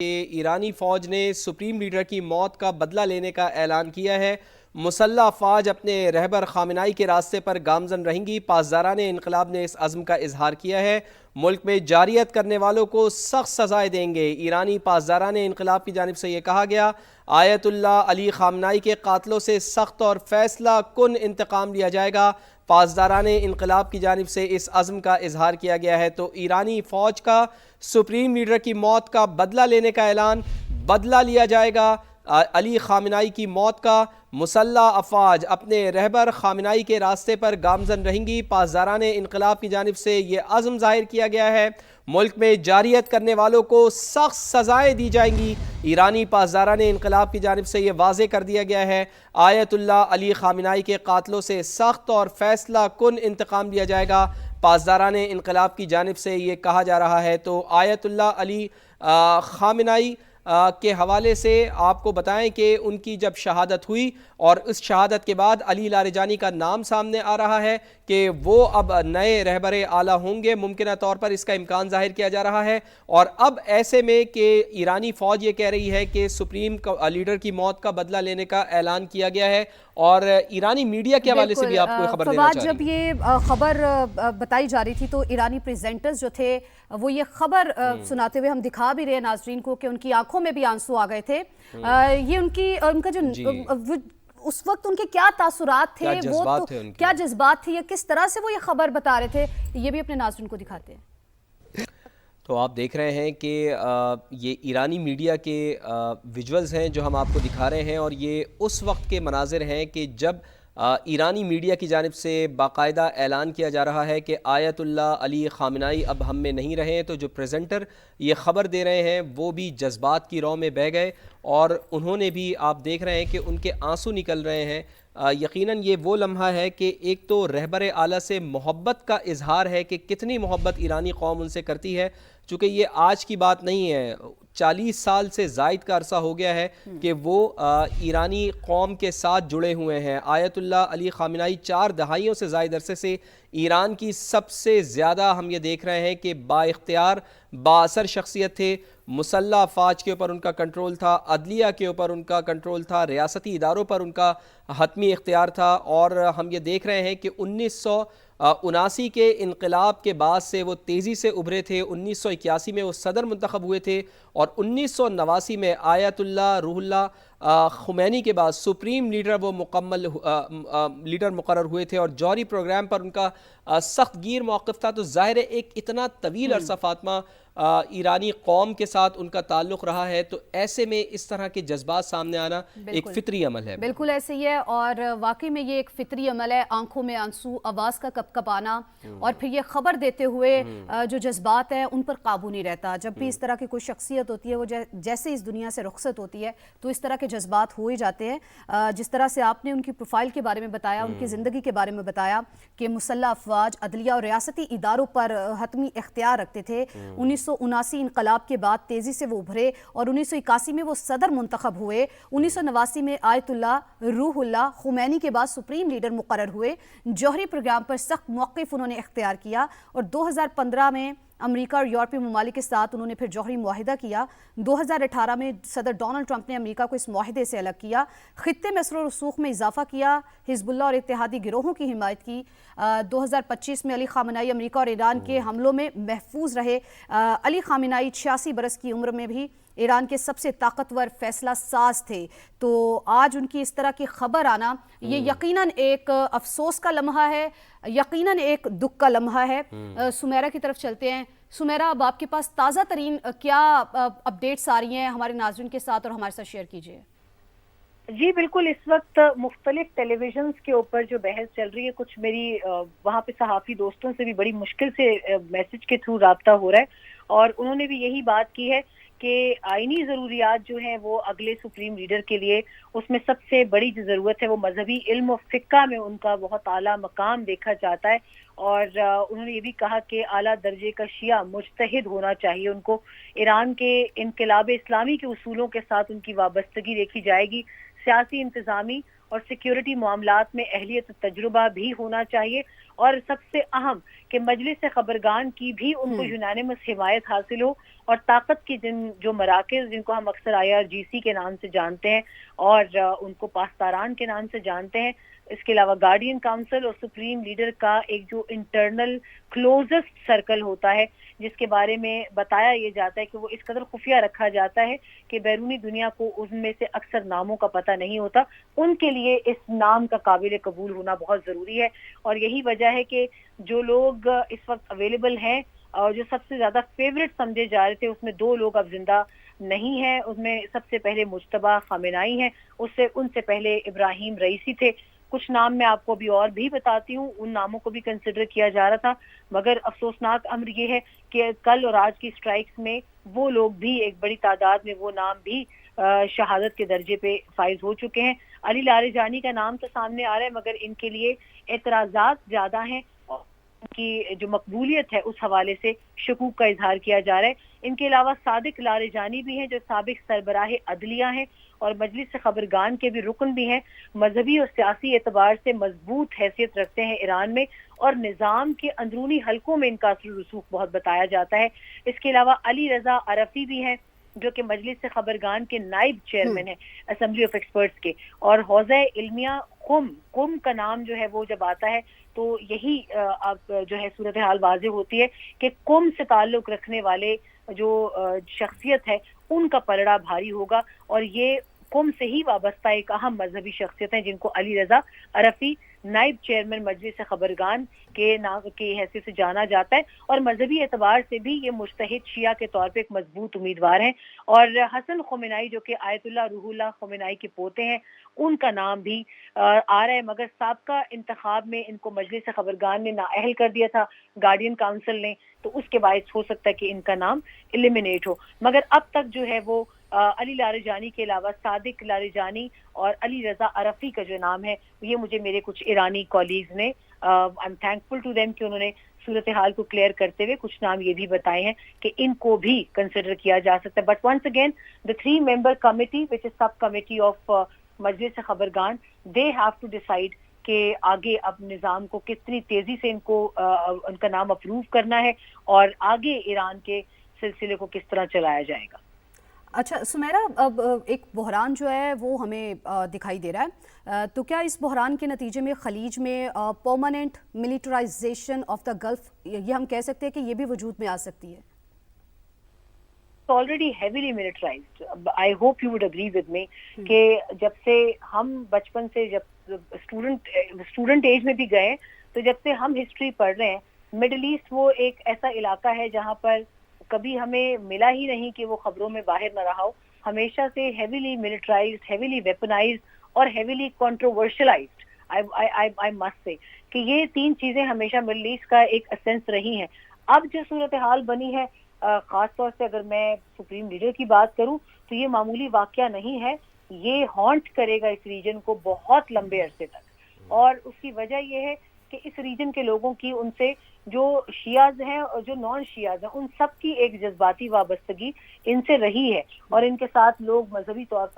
کہ ایرانی فوج نے سپریم لیڈر کی موت کا بدلہ لینے کا اعلان کیا ہے۔ مسلح افواج اپنے رہبر خامنائی کے راستے پر گامزن رہیں گی۔ پاسداران انقلاب نے اس عزم کا اظہار کیا ہے۔ ملک میں جاریت کرنے والوں کو سخت سزائیں دیں گے۔ ایرانی پاسداران انقلاب کی جانب سے یہ کہا گیا، آیت اللہ علی خامنائی کے قاتلوں سے سخت اور فیصلہ کن انتقام لیا جائے گا۔ پاسداران انقلاب کی جانب سے اس عزم کا اظہار کیا گیا ہے۔ تو ایرانی فوج کا سپریم لیڈر کی موت کا بدلہ لینے کا اعلان، بدلہ لیا جائے گا علی خامنائی کی موت کا۔ مسلح افواج اپنے رہبر خامنائی کے راستے پر گامزن رہیں گی۔ پاسداران انقلاب کی جانب سے یہ عزم ظاہر کیا گیا ہے۔ ملک میں جاریت کرنے والوں کو سخت سزائیں دی جائیں گی۔ ایرانی پاسداران انقلاب کی جانب سے یہ واضح کر دیا گیا ہے، آیت اللہ علی خامنائی کے قاتلوں سے سخت اور فیصلہ کن انتقام لیا جائے گا۔ پاسداران انقلاب کی جانب سے یہ کہا جا رہا ہے۔ تو آیت اللہ علی خامنائی کے حوالے سے آپ کو بتائیں کہ ان کی جب شہادت ہوئی اور اس شہادت کے بعد علی لاریجانی کا نام سامنے آ رہا ہے کہ وہ اب نئے رہبر اعلیٰ ہوں گے، ممکنہ طور پر اس کا امکان ظاہر کیا جا رہا ہے۔ اور اب ایسے میں کہ ایرانی فوج یہ کہہ رہی ہے کہ سپریم لیڈر کی موت کا بدلہ لینے کا اعلان کیا گیا ہے، اور ایرانی میڈیا کے حوالے سے بھی آپ کو خبر دینا چاہ رہی جب یہ خبر بتائی جا رہی تھی تو ایرانی پریزنٹرز جو تھے وہ یہ خبر سناتے ہوئے ہم دکھا بھی رہے ناظرین کو کہ ان کی آنکھوں میں بھی آنسو آ گئے تھے۔ یہ ان کا جو اس وقت ان کے کیا تاثرات تھے، وہ کیا جذبات تھے، یا کس طرح سے وہ یہ خبر بتا رہے تھے، یہ بھی اپنے ناظرین کو دکھاتے ہیں۔ تو آپ دیکھ رہے ہیں کہ یہ ایرانی میڈیا کے ویجولز ہیں جو ہم آپ کو دکھا رہے ہیں، اور یہ اس وقت کے مناظر ہیں کہ جب ایرانی میڈیا کی جانب سے باقاعدہ اعلان کیا جا رہا ہے کہ آیت اللہ علی خامنائی اب ہم میں نہیں رہے۔ تو جو پریزنٹر یہ خبر دے رہے ہیں وہ بھی جذبات کی رو میں بہہ گئے، اور انہوں نے بھی، آپ دیکھ رہے ہیں کہ ان کے آنسو نکل رہے ہیں۔ یقیناً یہ وہ لمحہ ہے کہ ایک تو رہبر اعلیٰ سے محبت کا اظہار ہے کہ کتنی محبت ایرانی قوم ان سے کرتی ہے، چونکہ یہ آج کی بات نہیں ہے، 40 سال سے زائد کا عرصہ ہو گیا ہے کہ وہ ایرانی قوم کے ساتھ جڑے ہوئے ہیں۔ آیت اللہ علی خامنائی 4 دہائیوں سے زائد عرصے سے ایران کی سب سے زیادہ، ہم یہ دیکھ رہے ہیں کہ با اختیار با اثر شخصیت تھے۔ مسلح افواج کے اوپر ان کا کنٹرول تھا، عدلیہ کے اوپر ان کا کنٹرول تھا، ریاستی اداروں پر ان کا حتمی اختیار تھا، اور ہم یہ دیکھ رہے ہیں کہ 1979 کے انقلاب کے بعد سے وہ تیزی سے ابھرے تھے۔ 1981 میں وہ صدر منتخب ہوئے تھے، اور 1989 میں آیت اللہ روح اللہ خمینی کے بعد سپریم لیڈر وہ مکمل لیڈر مقرر ہوئے تھے، اور جوہری پروگرام پر ان کا سخت گیر موقف تھا۔ تو ظاہر ہے ایک اتنا طویل عرصہ فاطمہ ایرانی قوم کے ساتھ ان کا تعلق رہا ہے، تو ایسے میں اس طرح کے جذبات سامنے آنا ایک فطری عمل ہے۔ بالکل ایسے ہی ہے، اور واقعی میں یہ ایک فطری عمل ہے، آنکھوں میں آنسو، آواز کا کپ کپ آنا، اور پھر یہ خبر دیتے ہوئے جو جذبات ہیں ان پر قابو نہیں رہتا۔ جب بھی اس طرح کی کوئی شخصیت ہوتی ہے، وہ جیسے اس دنیا سے رخصت ہوتی ہے تو اس طرح کے جذبات ہو ہی جاتے ہیں۔ جس طرح سے آپ نے ان کی پروفائل کے بارے میں بتایا، ان کی زندگی کے بارے میں بتایا کہ مسلح افواج عدلیہ اور ریاستی اداروں پر حتمی اختیار رکھتے تھے۔ 1979 انقلاب کے بعد تیزی سے وہ ابھرے، اور 1981 میں وہ صدر منتخب ہوئے۔ 1989 میں آیت اللہ روح اللہ خمینی کے بعد سپریم لیڈر مقرر ہوئے۔ جوہری پروگرام پر سخت موقف انہوں نے اختیار کیا، اور 2015 میں امریکہ اور یورپی ممالک کے ساتھ انہوں نے پھر جوہری معاہدہ کیا۔ 2018 میں صدر ڈونلڈ ٹرمپ نے امریکہ کو اس معاہدے سے الگ کیا، خطے میں اثر و رسوخ میں اضافہ کیا، حزب اللہ اور اتحادی گروہوں کی حمایت کی۔ 2025 میں علی خامنائی امریکہ اور ایران کے حملوں میں محفوظ رہے۔ علی خامنائی 86 برس کی عمر میں بھی ایران کے سب سے طاقتور فیصلہ ساز تھے۔ تو آج ان کی اس طرح کی خبر آنا یہ یقیناً ایک افسوس کا لمحہ ہے، یقیناً ایک دکھ کا لمحہ ہے۔ سمیرہ کی طرف چلتے ہیں۔ سمیرہ، اب آپ کے پاس تازہ ترین کیا اپڈیٹس آ رہی ہیں ہمارے ناظرین کے ساتھ، اور ہمارے ساتھ شیئر کیجیے۔ جی بالکل، اس وقت مختلف ٹیلی ویژنز کے اوپر جو بحث چل رہی ہے، کچھ میری وہاں پہ صحافی دوستوں سے بھی بڑی مشکل سے میسج کے تھرو رابطہ ہو رہا ہے، اور انہوں نے بھی یہی بات کی ہے کہ آئینی ضروریات جو ہیں وہ اگلے سپریم لیڈر کے لیے، اس میں سب سے بڑی جو ضرورت ہے وہ مذہبی علم و فقہ میں ان کا بہت اعلیٰ مقام دیکھا جاتا ہے۔ اور انہوں نے یہ بھی کہا کہ اعلیٰ درجے کا شیعہ مجتہد ہونا چاہیے، ان کو ایران کے انقلاب اسلامی کے اصولوں کے ساتھ ان کی وابستگی دیکھی جائے گی، سیاسی، انتظامی اور سیکیورٹی معاملات میں اہلیت و تجربہ بھی ہونا چاہیے، اور سب سے اہم کہ مجلس خبرگان کی بھی ان کو یونانیمس حمایت حاصل ہو، اور طاقت کی جو مراکز جن کو ہم اکثر IRGC کے نام سے جانتے ہیں اور ان کو پاسداران کے نام سے جانتے ہیں، اس کے علاوہ گارڈین کاؤنسل اور سپریم لیڈر کا ایک جو انٹرنل کلوزسٹ سرکل ہوتا ہے جس کے بارے میں بتایا یہ جاتا ہے کہ وہ اس قدر خفیہ رکھا جاتا ہے کہ بیرونی دنیا کو ان میں سے اکثر ناموں کا پتہ نہیں ہوتا، ان کے لیے اس نام کا قابل قبول ہونا بہت ضروری ہے. اور یہی وجہ ہے کہ جو لوگ اس وقت اویلیبل ہیں اور جو سب سے زیادہ فیوریٹ سمجھے جا رہے تھے اس میں 2 لوگ اب زندہ نہیں ہیں. اس میں سب سے پہلے مجتبیٰ خامنائی ہیں، ان سے پہلے ابراہیم رئیسی تھے. کچھ نام میں آپ کو بھی اور بھی بتاتی ہوں، ان ناموں کو بھی کنسیڈر کیا جا رہا تھا، مگر افسوسناک امر یہ ہے کہ کل اور آج کی سٹرائکس میں وہ لوگ بھی ایک بڑی تعداد میں وہ نام بھی شہادت کے درجے پہ فائز ہو چکے ہیں. علی لاریجانی کا نام تو سامنے آ رہا ہے مگر ان کے لیے اعتراضات زیادہ ہیں اور ان کی جو مقبولیت ہے اس حوالے سے شکوک کا اظہار کیا جا رہا ہے. ان کے علاوہ صادق لاریجانی بھی ہیں جو سابق سربراہ عدلیہ ہیں اور مجلس خبرگان کے بھی رکن بھی ہیں، مذہبی اور سیاسی اعتبار سے مضبوط حیثیت رکھتے ہیں ایران میں اور نظام کے اندرونی حلقوں میں ان کا اثر و رسوخ بہت بتایا جاتا ہے. اس کے علاوہ علی رضا عرفی بھی ہیں جو کہ مجلس خبرگان کے نائب چیئرمین ہیں اسمبلی آف ایکسپرٹس کے، اور حوزہ علمیہ قم کا نام جو ہے وہ جب آتا ہے تو یہی اب جو ہے صورتحال واضح ہوتی ہے کہ قم سے تعلق رکھنے والے جو شخصیت ہے ان کا پلڑا بھاری ہوگا، اور یہ قم سے ہی وابستہ ایک اہم مذہبی شخصیت ہیں جن کو علی رضا عرفی نائب چیئرمین مجلس خبرگان کے نام کی حیثیت سے جانا جاتا ہے، اور مذہبی اعتبار سے بھی یہ مجتہد شیعہ کے طور پہ ایک مضبوط امیدوار ہیں. اور حسن خمینائی جو کہ آیت اللہ روح اللہ خمینائی کے پوتے ہیں ان کا نام بھی آ رہا ہے، مگر سابقہ انتخاب میں ان کو مجلس خبرگان نے نااہل کر دیا تھا گارڈین کاؤنسل نے، تو اس کے باعث ہو سکتا ہے کہ ان کا نام ایلیمینیٹ ہو. مگر اب تک جو ہے وہ علی لاریجانی کے علاوہ صادق لاریجانی اور علی رضا عرفی کا جو نام ہے یہ مجھے میرے کچھ ایرانی کولیگز نے I am thankful to them کہ انہوں نے صورتحال کو کلیئر کرتے ہوئے کچھ نام یہ بھی بتائے ہیں کہ ان کو بھی کنسیڈر کیا جا سکتا ہے. But once again the 3 member committee which is sub committee of مجلس خبرگان they have to decide کہ آگے اب نظام کو کتنی تیزی سے ان کا نام اپروو کرنا ہے اور آگے ایران کے سلسلے کو کس طرح چلایا جائے گا. اچھا سمیرہ، اب ایک بحران جو ہے وہ ہمیں دکھائی دے رہا ہے، تو کیا اس بحران کے نتیجے میں خلیج میں پرماننٹ ملیٹرائزیشن آف دا گلف، یہ ہم کہہ سکتے ہیں کہ یہ بھی وجود میں آ سکتی ہے؟ already heavily militarized. I hope you would agree with me کہ جب سے ہم بچپن سے جب اسٹوڈنٹ ایج میں بھی گئے تو جب سے ہم ہسٹری پڑھ رہے ہیں مڈل ایسٹ وہ ایک ایسا علاقہ ہے جہاں پر کبھی ہمیں ملا ہی نہیں کہ وہ خبروں میں باہر نہ رہا ہو. ہمیشہ سے ہیویلی ملٹرائزڈ، ہیویلی ویپنائزڈ اور ہیویلی کنٹروورشلائزڈ I must say کہ یہ 3 چیزیں ہمیشہ مڈل ایسٹ کا ایک اسینس رہی ہیں. اب جو صورتحال بنی ہے خاص طور سے اگر میں سپریم لیڈر کی بات کروں تو یہ معمولی واقعہ نہیں ہے، یہ ہانٹ کرے گا اس ریجن کو بہت لمبے عرصے تک. اور اس کی وجہ یہ ہے کہ اس ریجن کے لوگوں کی ان سے جو شیعز ہیں اور جو نان شیعز ہیں ان سب کی ایک جذباتی وابستگی ان سے رہی ہے، اور ان کے ساتھ لوگ مذہبی طور پر